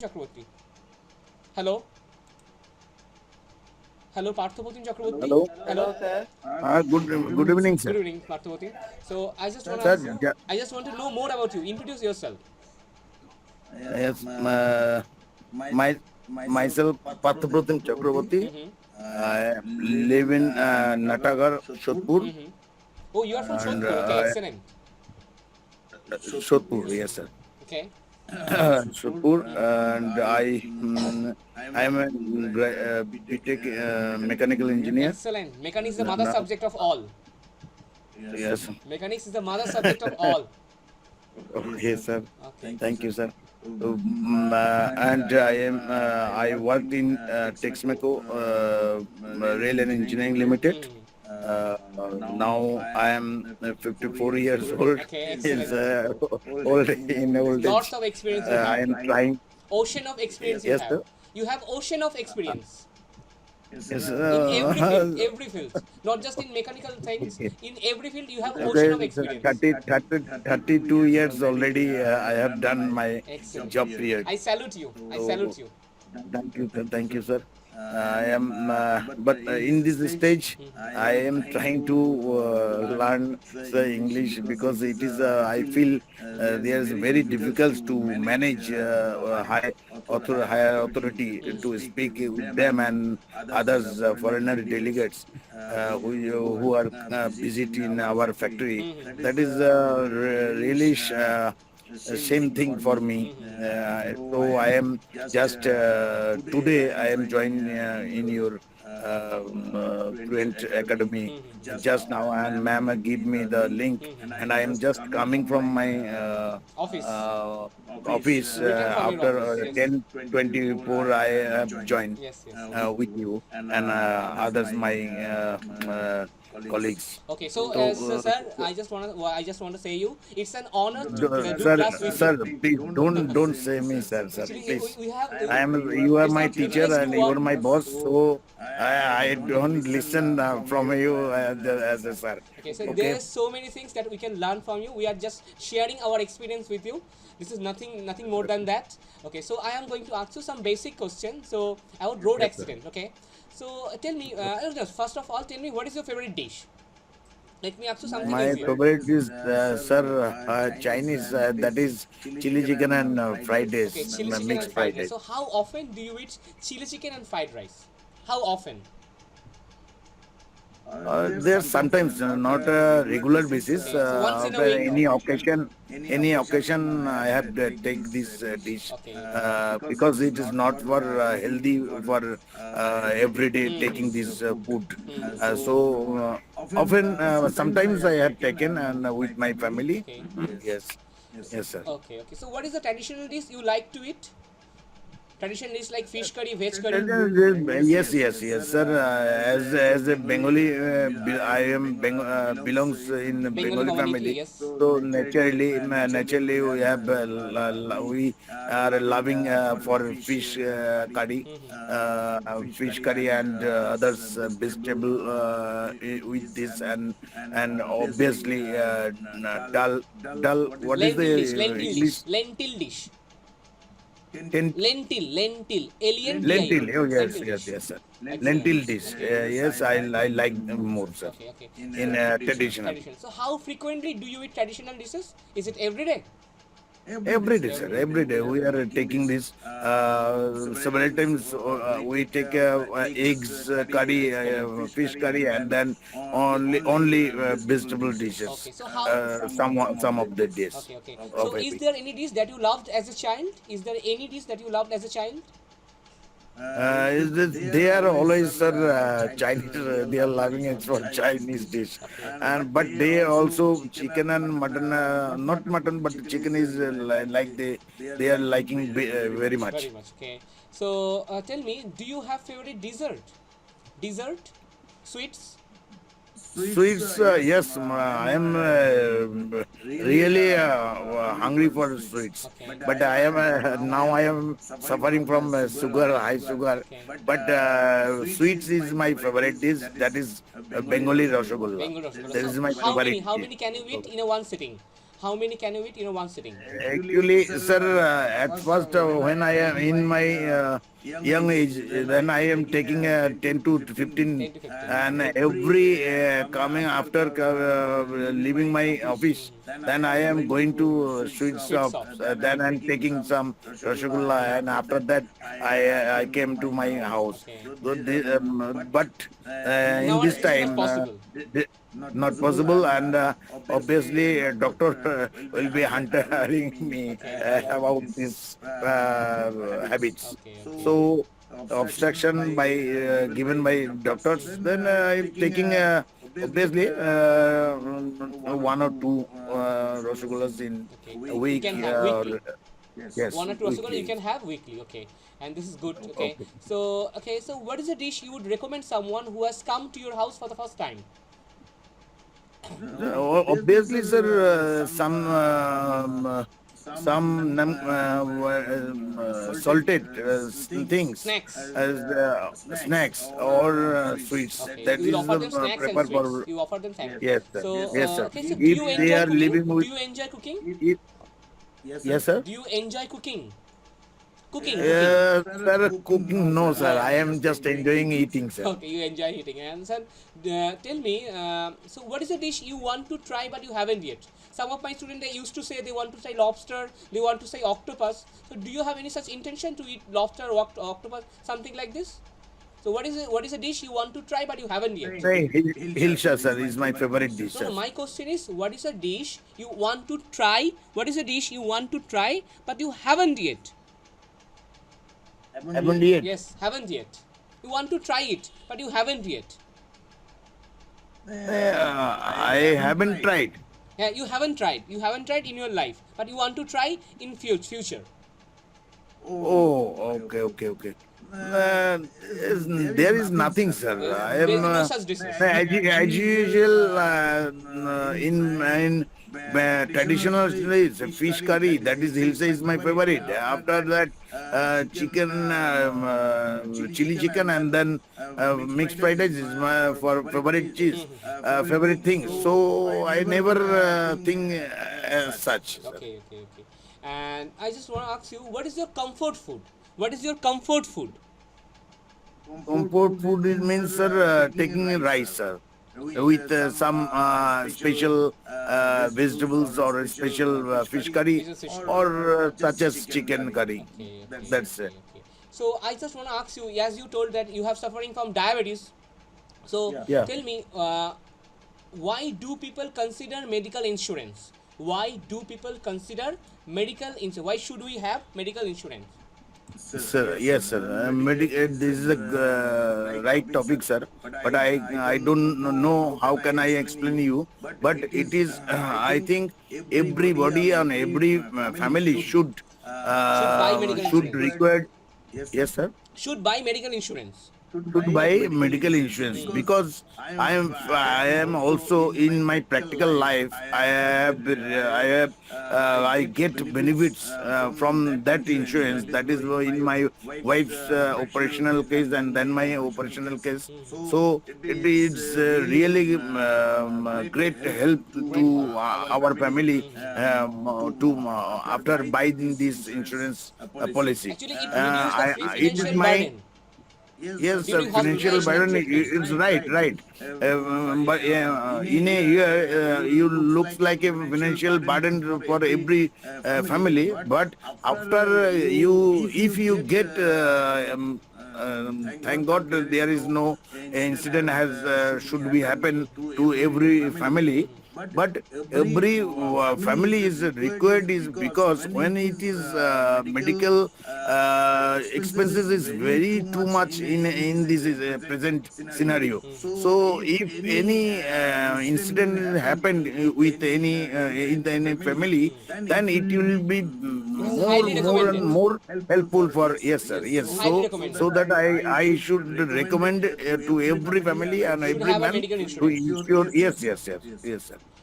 Chakraborty. Hello, hello Parthapratim Chakraborty. Hello. Hello, Good evening, good sir. Evening Parthapratim. So Sir, I just want to know more about you. Introduce yourself. yes, myself Pathapratim Chakraborty. Mm-hmm. I live in Natagar, Shodhpur, Mm-hmm. Oh, you are from and Shodhpur. Okay, excellent. Shodhpur, yes, sir. Okay, Shodhpur, and I am a BTech mechanical engineer. excellent. Mechanics is the mother Now, subject of all. yes, Mechanics is the mother subject of all. okay, sir. Okay. Thank you, sir. And I worked in Texmeco Rail and Engineering Limited. Mm. Now I am 54 years old. Okay, Is excellent. old in old Lots age. of experience you I have. am trying. Ocean of experience you Yes, have. sir. You have ocean of experience. Yes. In every field, not just in mechanical things. Okay. In every field, you have ocean Okay, of experience. 32 years already. I have done my Excellent. job period. I salute you. I So salute you. thank you, sir. I am, but in this stage, I am trying to learn the English because it is. I feel there is very difficult to manage higher authority to speak with them and others foreigner delegates who are visit in our factory. That is really. Same thing for me. So I am just today I am joined in your Fluent Academy just now, and ma'am give me the link, and I am just coming from my Office. office Return from your after office. Yes. 10:24. I have joined Yes, yes. with you and others my colleagues. Okay, so So, sir, I just want to say you, it's an honor to do sir, class with sir, you. please don't say me, sir, sir, Actually, please. we have. You are It's my our teacher privilege to and you are work. my boss, so I don't listen from you as a sir. Okay, so Okay. there's so many things that we can learn from you. We are just sharing our experience with you. This is nothing more than that. Okay, so I am going to ask you some basic questions. So about road Yes, sir. accident. Okay, so tell me, first of all, tell me what is your favorite dish? Let me ask you something My easier. favorite is, sir, Chinese. That is chili chicken and fried Okay, rice, chili chicken and mixed fried fried rice. rice. So how often do you eat chili chicken and fried rice? How often? There's sometimes not a regular basis. Okay, so once in a Where week. any occasion, I have to take this dish Okay. because it is not for healthy for every day taking Mm-hmm. this food. Mm-hmm. Often, sometimes I have taken and with my family. Okay. Yes, yes, sir. Okay. Okay. So what is the traditional dish you like to eat? Traditional dish like fish curry, veg curry. Yes, sir. As a Bengali, I am belongs in Bengali Bengali community. family. Yes. So naturally, we have we are loving for fish curry and others vegetable with this and obviously dal. What is the Lentil dish. Lentil dish. English? Lentil dish. Ten, Lentil. Alien TIL. lentil. Oh Lentil dish. yes, sir. Excellent. Lentil dish. Yes, I like more, sir. Okay. Okay. In So traditional. traditional. So how frequently do you eat traditional dishes? Is it every day? Every day, sir. Every day we are taking this. Several times we take eggs curry, fish curry, and then only vegetable dishes. Okay. So how? Some of the days Okay. Okay. of So a is week. there any dish that you loved as a child? Is there any dish that you loved as a child? They are always, sir, Chinese. They are loving it for Chinese dish, Okay. and but they also chicken and mutton. Not mutton, but chicken is like they are liking very Very much. much. Okay. So tell me, do you have favorite dessert? Dessert? Sweets? Sweets, yes, I am really hungry for sweets, Okay. but I am now I am suffering from high sugar. Okay. But sweets is my favorite dish. That is Bengali Rasgulla. Bengal Rasgulla. That So is my how many? favorite How dish. many can you eat in a one sitting? How many can you eat in one sitting? Actually, sir, at first, when I am in my young age, then I am taking 10 to 15, 10 to 15. and every coming after leaving my office, then I am going to sweet Sweet shop. shops. Then I'm taking some rasgulla, and after that, I came to my house. Okay. So but in this Nowadays, this is not time, possible. thi- not possible, and obviously, doctor will be hunting me about these habits. Okay, So, obstruction by given by doctors, then I'm taking obviously one or two rasgullas in okay. a You week. can have weekly. Yes, One or two rasgulla you weekly. can have weekly. Okay, and this is good. Okay, Okay. so what is a dish you would recommend someone who has come to your house for the first time? Obviously, sir, some salted things Snacks. as snacks or sweets. Okay, That you will is offer them snacks and prefer sweets. for You offer them snacks. yes, sir. So, Yes, sir. okay, so do If you they enjoy are cooking? living Do with you enjoy cooking? it, yes, sir. Do you enjoy cooking? Cooking. Sir, cooking, no, sir. I am just enjoying eating, sir. Okay, you enjoy eating. And sir, tell me, so what is a dish you want to try but you haven't yet? Some of my students, they used to say they want to try lobster, they want to say octopus. So do you have any such intention to eat lobster or octopus, something like this? So what is a dish you want to try but you haven't yet? Say, Hilsha, sir, is my favorite dish, No, sir. no, my question is, what is a dish you want to try? What is a dish you want to try but you haven't yet? Haven't yet. Yes, haven't yet. You want to try it, but you haven't yet. I haven't tried. Yeah, you haven't tried. You haven't tried in your life, but you want to try in future. Oh, okay. There is nothing, sir. I There is am no such dishes. as usual in traditional it's a fish curry. That is Hilsa is my favorite. After that, chicken, chili chicken, and then mixed fried rice is my for favorite cheese, favorite thing. So I never think as such. Sir. Okay. And I just want to ask you, what is your comfort food? What is your comfort food? Comfort food it means, sir, taking rice, sir, with some special vegetables or a special fish curry or such as chicken curry. That's it. Okay. So I just want to ask you, as you told that you have suffering from diabetes. So Yeah. tell me, why do people consider medical insurance? Why do people consider medical insurance? Why should we have medical insurance? Sir, yes, sir. This is a right topic, sir. But I don't know how can I explain you. But it is, I think, everybody and every family should Buy medical should insurance. require. Yes, sir. Should buy medical insurance. Should buy medical insurance because I am also in my practical life I get benefits from that insurance. That is in my wife's operational case and then my operational case. So it is really great help to our family to after buying this insurance policy. Actually, it reduces the It is financial my burden. yes, sir. During Financial hospitalization. burden is right. But in a year, you looks like a financial burden for every family. But after if you get, thank God there is no incident has should be happen to every family. But every family is required is because when it is medical expenses is very too much in this present scenario. So if any incident happened with in any family, then it will be Highly recommended. more helpful for yes, sir. Yes, Highly recommended. so that I should recommend to every family and Should every have a man medical to insurance. insure. Yes, sir.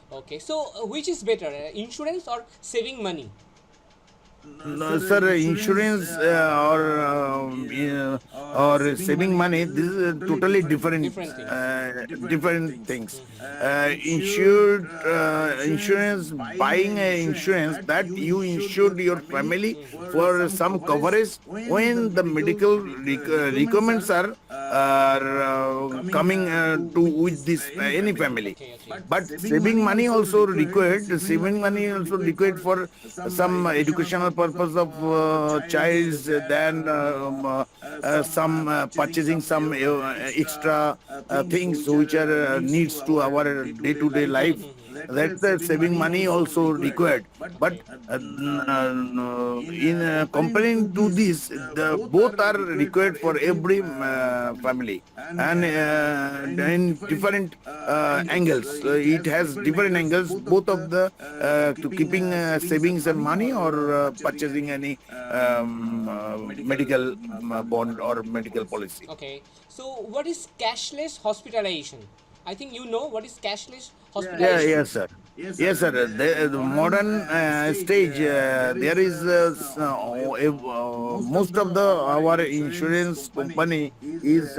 Okay, so which is better, insurance or saving money? No, sir, insurance or saving money, this is totally different, Different things. different things. Insurance, buying a insurance that you insured your family for some coverage when the medical requirements are coming to with this any family. Okay, okay. But saving money also required. Saving money also required for some educational purpose of child's. Then some purchasing some extra things which are needs to our day-to-day life. That's the saving money also required. But in comparing to this, the both are required for every family, and in different angles. It has different angles, both of the to keeping savings and money or purchasing any medical bond or medical policy. Okay. So what is cashless hospitalization? I think you know what is cashless Yeah, hospitalization. yes, sir. Yes, sir. The modern stage, there is most of the our insurance company is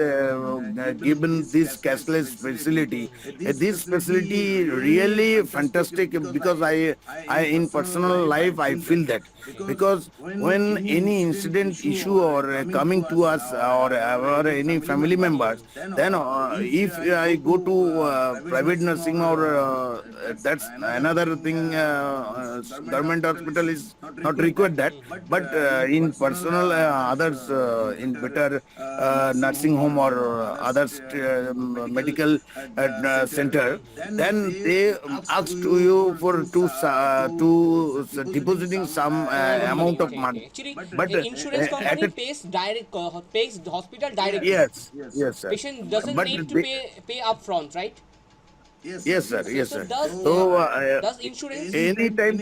given this cashless facility. This facility really fantastic because I in personal life I feel that because when any incident issue or coming to us or any family members, then if I go to private nursing or that's another thing. Government hospital is not required that, but in personal others in better nursing home or others medical center, then they ask to you for to depositing some amount of Okay, okay. money. Actually, But insurance at company a, pays the hospital directly. yes, yes, sir. Patient doesn't But need to they, pay upfront, right? yes, sir. Yes, So sir. So does insurance? anytime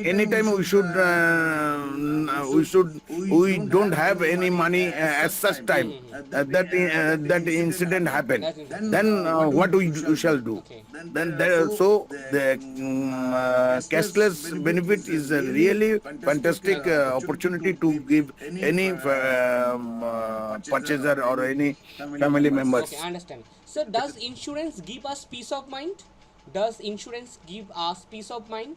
we don't have any money at such time that incident happen. That is Then what we shall do? okay. Then so the cashless benefit is a really fantastic opportunity to give any purchaser or any family members. Okay, I understand. So does insurance give us peace of mind? Does insurance give us peace of mind?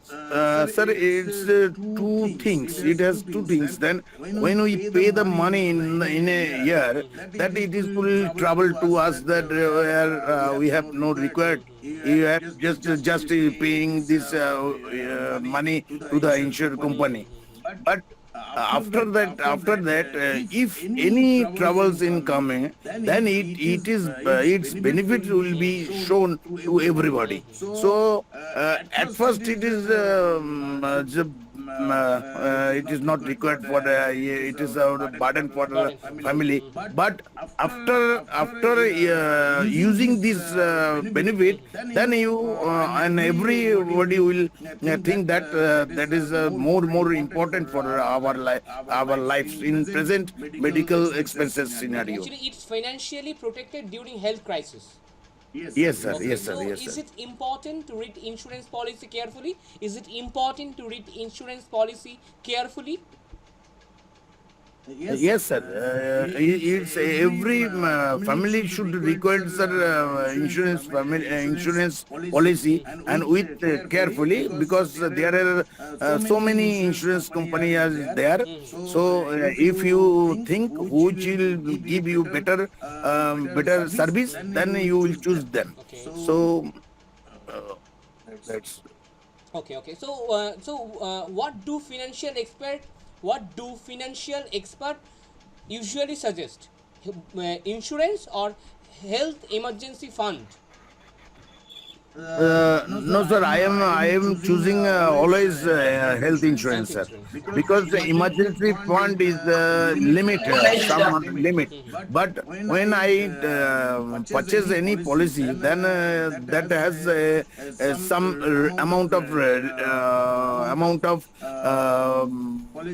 Sir, it's two things. It has two things. Then, when we pay the money in a year, that it is full trouble to us that where we have no required. You have just paying this money to the insurance company. But after that, if any troubles in coming, then it is its benefit will be shown to everybody. So at first it is it is not required for it is a burden for the family. But after using this benefit, then you and everybody will think that that is more important for our lives in present medical expenses scenario. Actually, it's financially protected during health crisis. Yes, sir. Okay, Yes, sir. so Yes, is sir. it important to read insurance policy carefully? Is it important to read insurance policy carefully? Yes, sir. It's every family should require sir insurance policy and with carefully because there are so many insurance companies are there. So if you think which will give you better service, then you will choose them. Okay. So that's. Okay, okay. So, what do financial expert usually suggest? Insurance or health emergency fund? No, sir. I am choosing always health insurance, sir, Health insurance. because the emergency fund is limit, some limit. But when I purchase any policy, then that has some amount of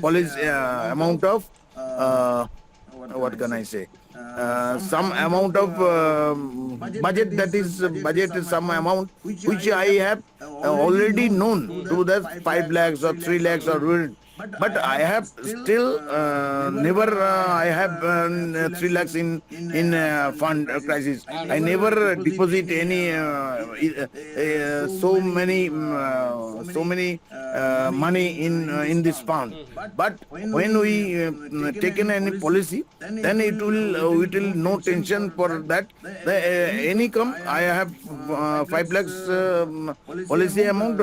policy amount of what can I say? Some amount of budget, that is budget is some amount which I have already known to that 5 lakhs or 3 lakhs or But I have still never I have 3 lakhs in fund crisis. I never deposit any so many money in this fund. But when we taken any policy, then it will no tension for that. The any come I have 5 lakhs policy amount.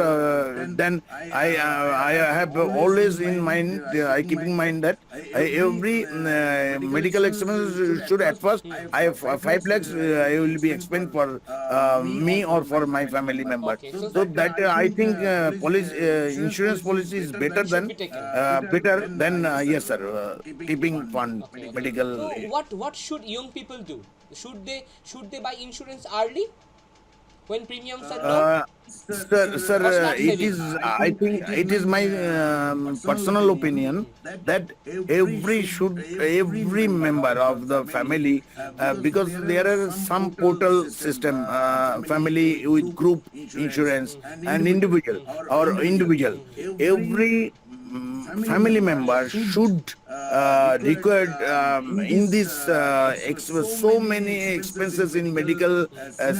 Then I have always in mind. I keep in mind that every medical expenses should at first I have 5 lakhs. I will be expend for me or for my family member. Okay, so So that I think policy insurance policy is better should than be taken. yes sir, keeping fund Okay. medical. So what should young people do? Should they buy insurance early when premiums are low? Sir, Or start it saving? is. I think it is my personal opinion that every member of the family, because there are some portal system, family with group insurance and individual. Every family member should required in this so many expenses in medical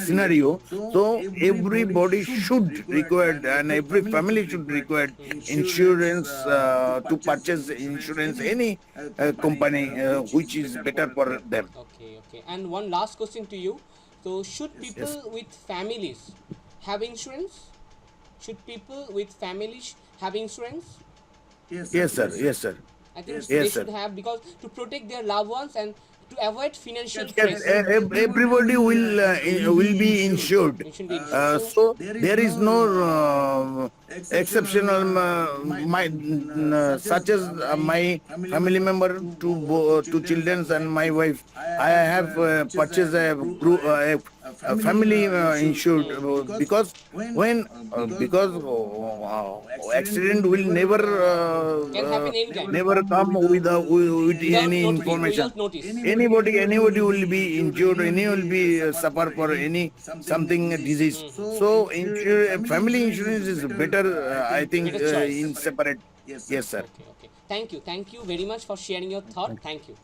scenario. So everybody should required and every family should require insurance to purchase insurance any company which is better for them. Okay. And one last question to you. So should Yes. people with families have insurance? Should people with families have insurance? Yes, sir. Yes, sir. I think Yes, they sir. should have, because to protect their loved ones and to avoid financial Yes, stress. everybody will be insured. It should be insured. So there is no exceptional such as my family member, two children and my wife. I have purchased a group family insured because when because accident will Can happen anytime. never come with Without any notice, information. without notice. Anybody will be injured, any will be suffer for any something disease. So family insurance is better, I think, Better choice. in separate. Yes, sir. Okay. Thank you very much for sharing your thought. Thank you.